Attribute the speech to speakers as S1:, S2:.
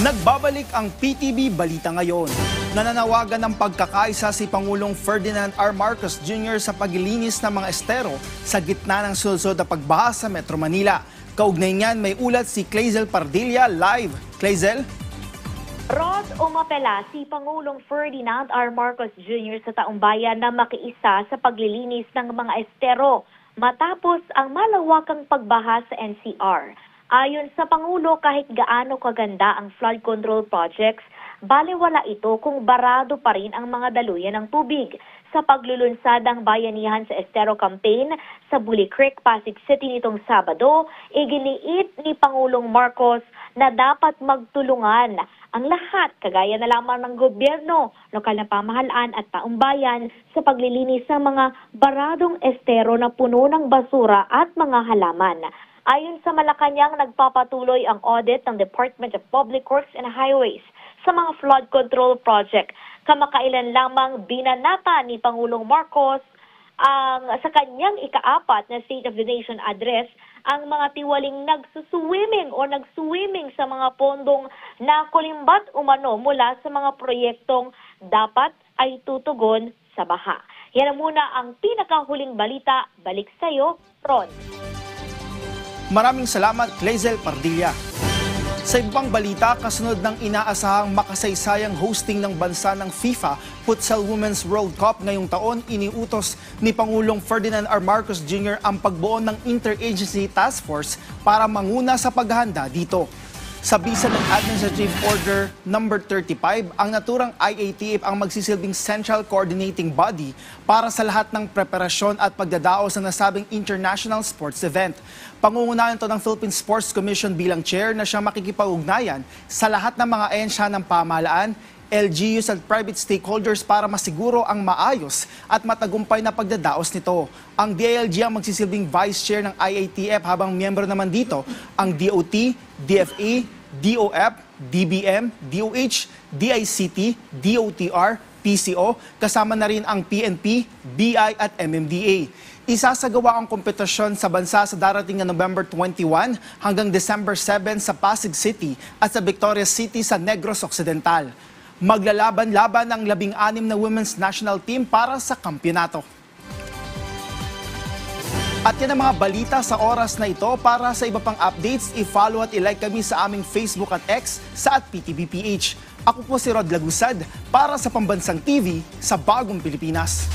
S1: Nagbabalik ang PTV Balita ngayon. Nananawagan ng pagkakaisa si Pangulong Ferdinand R. Marcos Jr. sa paglilinis ng mga estero sa gitna ng sunod na pagbaha sa Metro Manila. Kaugnay niyan, may ulat si Clazel Pardilla live. Clazel?
S2: Rod, umapela si Pangulong Ferdinand R. Marcos Jr. sa taong bayan na makiisa sa paglilinis ng mga estero matapos ang malawakang pagbaha sa NCR. Ayon sa Pangulo, kahit gaano kaganda ang flood control projects, balewala ito kung barado pa rin ang mga daluyan ng tubig. Sa paglulunsad ng bayanihan sa Estero Campaign sa Bully Creek, Pasig City nitong Sabado, iginiit ni Pangulong Marcos na dapat magtulungan ang lahat, kagaya na lamang ng gobyerno, lokal na pamahalaan at taong bayan sa paglilinis ng mga baradong estero na puno ng basura at mga halaman. Ayon sa Malacanang, nagpapatuloy ang audit ng Department of Public Works and Highways sa mga flood control project. Kamakailan lamang binanata ni Pangulong Marcos sa kanyang ika-4 na State of the Nation address ang mga tiwaling nagsuswimming sa mga pondong nakulimbat umano mula sa mga proyektong dapat ay tutugon sa baha. Yan muna ang pinakahuling balita. Balik sa iyo, Ron.
S1: Maraming salamat, Clazel Pardilla. Sa ibang balita, kasunod ng inaasahang makasaysayang hosting ng bansa ng FIFA Futsal Women's World Cup ngayong taon, iniutos ni Pangulong Ferdinand R. Marcos Jr. ang pagbuo ng Interagency Task Force para manguna sa paghahanda dito. Sa bisa ng Administrative Order No. 35, ang naturang IATF ang magsisilbing central coordinating body para sa lahat ng preparasyon at pagdadaos ng nasabing international sports event. Pangungunahan ito ng Philippine Sports Commission bilang chair na siyang makikipag-ugnayan sa lahat ng mga ahensya ng pamahalaan, LGUs at private stakeholders para masiguro ang maayos at matagumpay na pagdadaos nito. Ang DILG ang magsisilbing vice chair ng IATF habang miyembro naman dito ang DOT, DFA, DOF, DBM, DOH, DICT, DOTR, PCO, kasama na rin ang PNP, BI at MMDA. Isasagawa ang kompetisyon sa bansa sa darating na November 21 hanggang December 7 sa Pasig City at sa Victoria City sa Negros Occidental. Maglalaban-laban ang 16 na women's national team para sa kampyonato. At yan ang mga balita sa oras na ito. Para sa iba pang updates, i-follow at i-like kami sa aming Facebook at X sa @PTVPH. Ako po si Rod Lagusad para sa Pambansang TV sa Bagong Pilipinas.